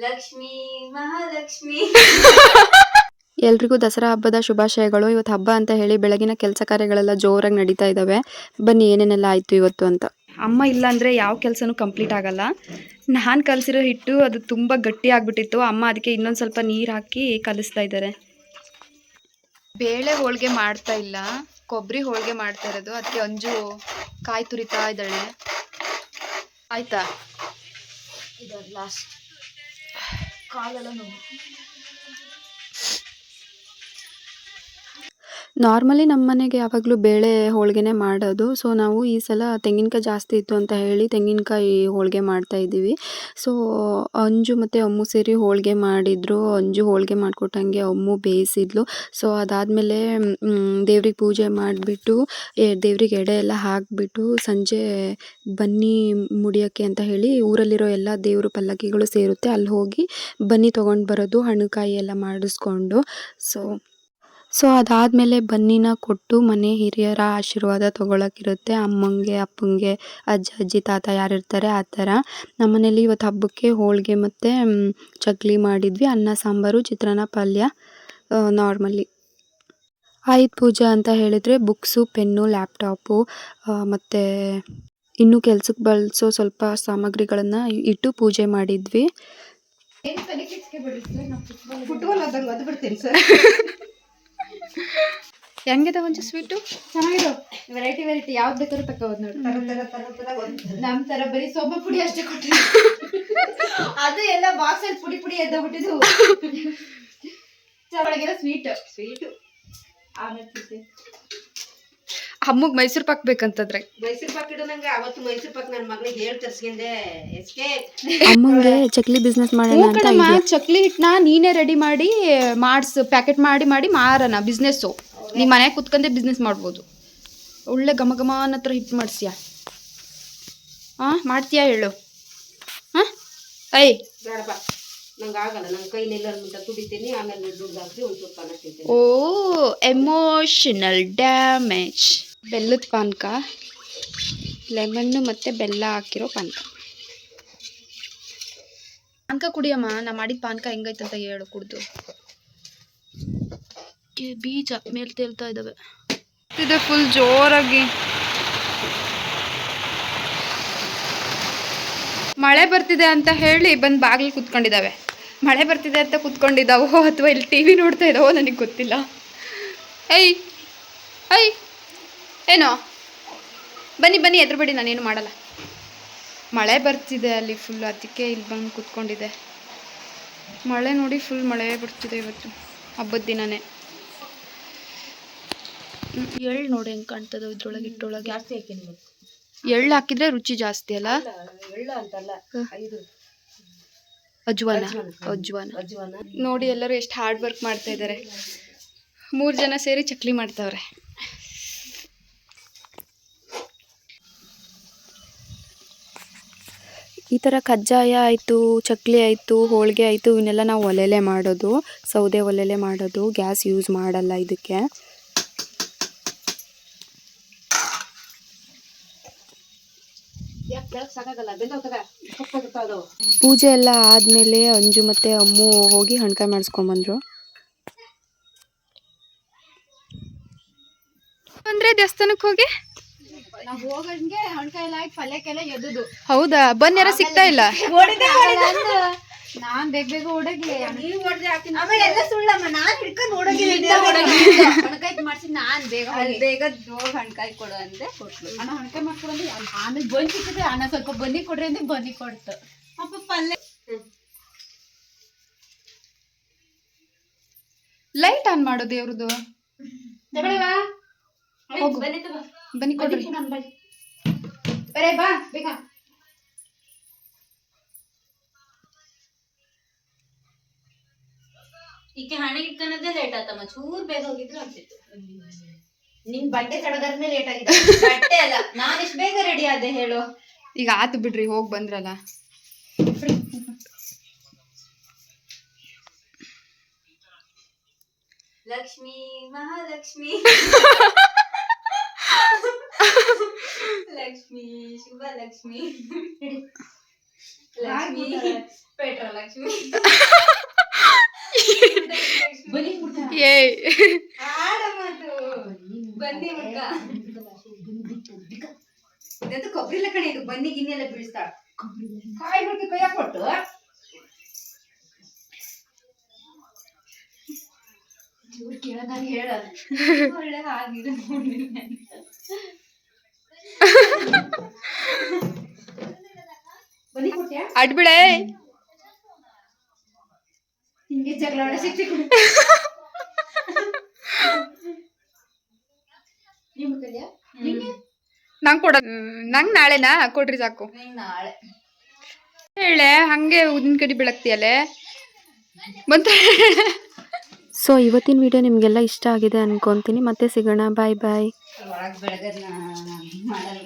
ಲಕ್ಷ್ಮೀ ಮಹಾಲಕ್ಷ್ಮಿ. ಎಲ್ರಿಗೂ ದಸರಾ ಹಬ್ಬದ ಶುಭಾಶಯಗಳು. ಇವತ್ತು ಹಬ್ಬ ಅಂತ ಹೇಳಿ ಬೆಳಗಿನ ಕೆಲಸ ಕಾರ್ಯಗಳೆಲ್ಲ ಜೋರಾಗಿ ನಡೀತಾ ಇದ್ದಾವೆ. ಬನ್ನಿ ಏನೇನೆಲ್ಲ ಆಯಿತು ಇವತ್ತು ಅಂತ. ಅಮ್ಮ ಇಲ್ಲ ಅಂದರೆ ಯಾವ ಕೆಲಸನೂ ಕಂಪ್ಲೀಟ್ ಆಗಲ್ಲ. ನಾನು ಕಲಸಿರೋ ಹಿಟ್ಟು ಅದು ತುಂಬ ಗಟ್ಟಿ ಆಗಿಬಿಟ್ಟಿತ್ತು. ಅಮ್ಮ ಅದಕ್ಕೆ ಇನ್ನೊಂದು ಸ್ವಲ್ಪ ನೀರು ಹಾಕಿ ಕಲಿಸ್ತಾ ಇದ್ದಾರೆ. ಬೇಳೆ ಹೋಳಿಗೆ ಮಾಡ್ತಾ ಇಲ್ಲ, ಕೊಬ್ಬರಿ ಹೋಳಿಗೆ ಮಾಡ್ತಾ ಇರೋದು. ಅದಕ್ಕೆ ಅಂಜು ಕಾಯಿ ತುರಿತಾ ಇದ್ದಾಳೆ. ಆಯ್ತಾ? ಇದು ಲಾಸ್ಟ್ ಕಾಲೆಲ್ಲ ನೋವು. ನಾರ್ಮಲಿ ನಮ್ಮ ಮನೆಗೆ ಯಾವಾಗಲೂ ಬೇಳೆ ಹೋಳಿಗೆನೇ ಮಾಡೋದು. ಸೊ ನಾವು ಈ ಸಲ ತೆಂಗಿನಕಾಯಿ ಜಾಸ್ತಿ ಇತ್ತು ಅಂತ ಹೇಳಿ ತೆಂಗಿನಕಾಯಿ ಹೋಳಿಗೆ ಮಾಡ್ತಾ ಇದ್ದೀವಿ. ಸೊ ಅಂಜು ಮತ್ತು ಅಮ್ಮು ಸೇರಿ ಹೋಳಿಗೆ ಮಾಡಿದ್ರು. ಅಂಜು ಹೋಳಿಗೆ ಮಾಡಿಕೊಟ್ಟಂಗೆ ಅಮ್ಮು ಬೇಯಿಸಿದ್ಲು. ಸೊ ಅದಾದಮೇಲೆ ದೇವ್ರಿಗೆ ಪೂಜೆ ಮಾಡಿಬಿಟ್ಟು ದೇವ್ರಿಗೆ ಎಡೆ ಎಲ್ಲ ಹಾಕಿಬಿಟ್ಟು ಸಂಜೆ ಬನ್ನಿ ಮುಡಿಯೋಕ್ಕೆ ಅಂತ ಹೇಳಿ ಊರಲ್ಲಿರೋ ಎಲ್ಲ ದೇವ್ರ ಪಲ್ಲಕ್ಕಿಗಳು ಸೇರುತ್ತೆ, ಅಲ್ಲಿ ಹೋಗಿ ಬನ್ನಿ ತೊಗೊಂಡು ಬರೋದು, ಹಣ್ಣುಕಾಯಿ ಎಲ್ಲ ಮಾಡಿಸ್ಕೊಂಡು. ಸೊ ಅದಾದಮೇಲೆ ಬನ್ನಿನ ಕೊಟ್ಟು ಮನೆ ಹಿರಿಯರ ಆಶೀರ್ವಾದ ತೊಗೊಳಕ್ಕಿರುತ್ತೆ. ಅಮ್ಮಂಗೆ, ಅಪ್ಪಂಗೆ, ಅಜ್ಜ, ಅಜ್ಜಿ, ತಾತ ಯಾರಿರ್ತಾರೆ ಆ ಥರ. ನಮ್ಮನೇಲಿ ಇವತ್ತು ಹಬ್ಬಕ್ಕೆ ಹೋಳಿಗೆ ಮತ್ತು ಚಕ್ಲಿ ಮಾಡಿದ್ವಿ. ಅನ್ನ, ಸಾಂಬಾರು, ಚಿತ್ರಾನ್ನ, ಪಲ್ಯ ನಾರ್ಮಲಿ. ಆಯುಧ ಪೂಜೆ ಅಂತ ಹೇಳಿದರೆ ಬುಕ್ಸು, ಪೆನ್ನು, ಲ್ಯಾಪ್ಟಾಪು ಮತ್ತು ಇನ್ನೂ ಕೆಲ್ಸಕ್ಕೆ ಬಳಸೋ ಸ್ವಲ್ಪ ಸಾಮಗ್ರಿಗಳನ್ನು ಇಟ್ಟು ಪೂಜೆ ಮಾಡಿದ್ವಿ. ಹೆಂಗಿದೆ ಒಂದು ಸ್ವೀಟು? ಚೆನ್ನಾಗಿರೋ ವೆರೈಟಿ ಯಾವ್ದು ಬೇಕಾದ್ರೂ ತಗೋಬೋದು ನೋಡಿ. ನಮ್ಮ ತರ ಬರೀ ಸೊಪ್ಪು ಪುಡಿ ಅಷ್ಟೇ ಕೊಟ್ಟರೆ ಅದು ಎಲ್ಲ ಬಾಕ್ಸ್ ಅಲ್ಲಿ ಪುಡಿ ಪುಡಿ ಎದ್ದೋಗ್ಬಿಟ್ಟಿದ್ದು. ಒಳಗೆಲ್ಲ ಸ್ವೀಟು ಆಮೇಲೆ ಅಮ್ಮಗೆ ಮೈಸೂರು ಪಾಕ್ ಬೇಕಂತಂದ್ರೆ ಮೈಸೂರು ಪಾಕ್ ಇಡೋದಂಗೆ ಅವತ್ತು ಮೈಸೂರು ಪಾಕ್ ನನ್ನ ಮಗಳಿಗೆ ಹೇಳಿ ತರ್ಸ್ಕೊಂಡೆ. ಅಮ್ಮಂಗೆ ಚಕ್ಲಿ ಬಿಸ್ನೆಸ್ ಮಾಡೋಣ ಅಂತ ಇದೆ. ಚಕ್ಲಿ ಹಿಟ್ಟನ್ನ ನೀನೇ ರೆಡಿ ಮಾಡಿ ಪ್ಯಾಕೆಟ್ ಮಾಡಿ ಮಾರೋಣ ಬಿಸ್ನೆಸ್ಸು. ನಿಮ್ಮ ಮನೆಗೆ ಕುತ್ಕೊಂಡೆ ಬಿಸ್ನೆಸ್ ಮಾಡ್ಬೋದು. ಒಳ್ಳೆ ಘಮ ಘಮ ಹತ್ರ ಹಿಟ್ಟು ಮಾಡಿಸ್ಯಾ? ಮಾಡ್ತೀಯಾ ಹೇಳು. ಬೇಡಪ್ಪ, ನಂಗೆ ಆಗಲ್ಲ, ನನ್ನ ಕೈಲೆಲ್ಲ ತುಡಿತೀನಿ, ಆಮೇಲೆ ದುಡ್ಡು ಹಾಕಿ ಒಂದು ಸ್ವಲ್ಪ ಅನ್ನ ತಿಂತೀನಿ. ಓ, ಎಮೋಷನಲ್ ಡ್ಯಾಮೇಜ್. ಬೆಲ್ಲದ ಪಾನಕ, ಲೆಮನ್ನು ಮತ್ತು ಬೆಲ್ಲ ಹಾಕಿರೋ ಪಾನಕ. ಪಾನಕ ಕುಡಿಯಮ್ಮ. ನಾ ಮಾಡಿದ ಪಾನಕ ಹೆಂಗೈತಂತ ಹೇಳು ಕುಡ್ದು. ಬೀಜ ಮೇಲೆ ತೇಲ್ತಾ ಇದ್ದಾವೆ. ಇದೆ ಫುಲ್ ಜೋರಾಗಿ. ಮಳೆ ಬರ್ತಿದೆ ಅಂತ ಹೇಳಿ ಬಂದು ಬಾಗಿಲು ಕುತ್ಕೊಂಡಿದ್ದಾವೆ. ಮಳೆ ಬರ್ತಿದೆ ಅಂತ ಕುತ್ಕೊಂಡಿದ್ದಾವೋ ಅಥವಾ ಇಲ್ಲಿ ಟಿ ವಿ ನೋಡ್ತಾ ಇದ್ದಾವೋ ನನಗೆ ಗೊತ್ತಿಲ್ಲ. ಐ ಏನೋ ಬನ್ನಿ ಎದುರುಬೇಡಿ, ನಾನೇನು ಮಾಡಲ್ಲ. ಮಳೆ ಬರ್ತಿದೆ ಅಲ್ಲಿ ಫುಲ್, ಅದಕ್ಕೆ ಇಲ್ಲಿ ಬಂದು ಕುತ್ಕೊಂಡಿದೆ. ಮಳೆ ನೋಡಿ, ಫುಲ್ ಮಳೆ ಬರ್ತಿದೆ ಇವತ್ತು ಹಬ್ಬದ ದಿನನೇ. ಎಳ್ಳು ನೋಡಿ ಹೆಂಗೆ ಕಾಣ್ತದೆ ಇದ್ರೊಳಗೆ, ಹಿಟ್ಟೊಳಗೆ. ಜಾಸ್ತಿ ಹಾಕಿ ಎಳ್ಳು ಹಾಕಿದ್ರೆ ರುಚಿ ಜಾಸ್ತಿ ಅಲ್ಲ? ಎಳ್ಳು ಅಂತಲ್ಲ, ಇದು ಅಜ್ವಾನ. ನೋಡಿ ಎಲ್ಲರೂ ಎಷ್ಟು ಹಾರ್ಡ್ ವರ್ಕ್ ಮಾಡ್ತಾ ಇದ್ದಾರೆ. 3 ಜನ ಸೇರಿ ಚಕ್ಲಿ ಮಾಡ್ತಾವ್ರೆ. ಈ ಥರ ಕಜ್ಜಾಯ ಆಯಿತು, ಚಕ್ಲಿ ಆಯಿತು, ಹೋಳಿಗೆ ಆಯಿತು, ಇವನ್ನೆಲ್ಲ ನಾವು ಒಲೆಲೇ ಮಾಡೋದು, ಸೌದೆ ಒಲೆಲೇ ಮಾಡೋದು. ಗ್ಯಾಸ್ ಯೂಸ್ ಮಾಡಲ್ಲ ಇದಕ್ಕೆ. ಪೂಜೆ ಎಲ್ಲ ಆದಮೇಲೆ ಅಂಜು ಮತ್ತು ಅಮ್ಮು ಹೋಗಿ ಹಣ್ಕಾಯಿ ಮಾಡಿಸ್ಕೊಂಬಂದ್ರು. ಅಂದ್ರೆ ದೇವಸ್ಥಾನಕ್ಕೆ ಹೋಗಿ ನಾವು ಹೋಗಂಗೆ ಹಣ್ಕಾಯಿ ಎಲ್ಲ ಹಾಕಿ ಪಲ್ಯಕ್ಕೆಲ್ಲ ಎದ್ದುದು. ಹೌದಾ? ಬನ್ಯಾರ ಸಿಗ್ತಾ ಇಲ್ಲ. ನಾನ್ ಬೇಗ ಓಡೋಗಿಲ್ಲ. ನೀವು ಹೊಡೆದೆ ಹಾಕಿನ ಆಮೇಲೆ ಎಲ್ಲ ಸುಳ್ಳಮ್ಮ. ನಾನ್ ಹಿಡ್ಕೊಂಡು ಓಡೋಗಿಲ್ಲ. ಹಣ್ಕಾಯಿ ಮಾಡ್ಸಿದ್ ನಾನ್ ಬೇಗ ಹೋಗಿ ಹಣ್ಕಾಯಿ ಕೊಡು ಅಂದೆ. ಕೊಟ್ಲು. ಅಣ್ಣ ಹಣ್ಕಾಯಿ ಮಾಡ್ಕೊಡು ಅಂದ್ರೆ ಆಮೇಲೆ ಬನ್ನಿ ಸಿಕ್ಕಿದ್ರೆ ಅಣ್ಣ ಸ್ವಲ್ಪ ಬನ್ನಿ ಕೊಡ್ರಿ ಅಂದ್ರೆ ಬನ್ನಿ ಕೊಡ್ತು. ಅಪ್ಪ ಪಲ್ಯ ಲೈಟ್ ಆನ್ ಮಾಡು ದೇವ್ರದ್ದು. ಬನ್ನಿ ಕೊಡ್ರಿ. ಬಾ ಬೇಗ. ಈಕೆ ಹಣೆ ಇಟ್ಕೊಳ್ಳೋದೇ ಲೇಟ್ ಆತಮ್ಮ. ಚೂರ್ ಬೇಗ ಹೋಗಿದ್ರು ಆಗ್ತಿತ್ತು. ನಿನ್ ಬಟ್ಟೆ ತಡಗಾದ್ಮೇಲೆ ಲೇಟ್ ಆಗಿದೆ. ಬಟ್ಟೆ ಅಲ್ಲ, ನಾನು ಎಷ್ಟು ಬೇಗ ರೆಡಿ ಆದೆ ಹೇಳು. ಈಗ ಆತು ಬಿಡ್ರಿ, ಹೋಗಿ ಬಂದ್ರಲ್ಲ. ಲಕ್ಷ್ಮೀ ಮಹಾಲಕ್ಷ್ಮಿ. ಲಕ್ಷ್ಮೀ ಶುಭ ಲಕ್ಷ್ಮಿ. ಲಕ್ಷ್ಮಿ ಪೆಟ್ರೋಲ್ ಲಕ್ಷ್ಮಿ ಬನ್ನಿ ಏಯ್ ಬನ್ನಿ ಇದೊಂದು ಕೊಬ್ಬರಿಲ್ಲ ಕಣೆ, ಇದು ಬನ್ನಿ ಗಿನ್ನೆಲ್ಲ ಬೀಳಿಸ್ತಾಳ. ಕಾಯಿ ಬಿಟ್ಟು ಕೈಯ ಕೊಟ್ಟು ಇವ್ರು ಕೇಳೋದಾಗ ಹೇಳೋದು ಒಳ್ಳೆ ಆಗಿದೆ ಬನ್ನಿ ಕೊಟ್ಟ್ಯಾ ಅಡ್ಬಿಳೆ ಹಿಂಗೆ ಜಗಳ ಆಡೋ ಶಕ್ತಿ ಕೊಡು. ನಿಮ್ಗೆ ಕಲ್ಯಾ ನಿಂಗೆ ನಂಗೆ ನಾಳೆನಾ ಕೊಡ್ರಿ ಸಾಕು. ನಾಳೆ ಹೇಳೆ ಹಂಗೆ ಉದಿನ ಕಡಿ ಬೆಳಗ್ತೀಯಲ್ಲೇ ಬಂತ. ಸೊ ಇವತ್ತಿನ ವಿಡಿಯೋ ನಿಮಗೆಲ್ಲ ಇಷ್ಟ ಆಗಿದೆ ಅನ್ಕೊತೀನಿ. ಮತ್ತೆ ಸಿಗೋಣ. ಬಾಯ್ ಬಾಯ್. ಒಳಗೆ ಬೆಳಗದ್ನ ಮಾಡಲ್ಲ.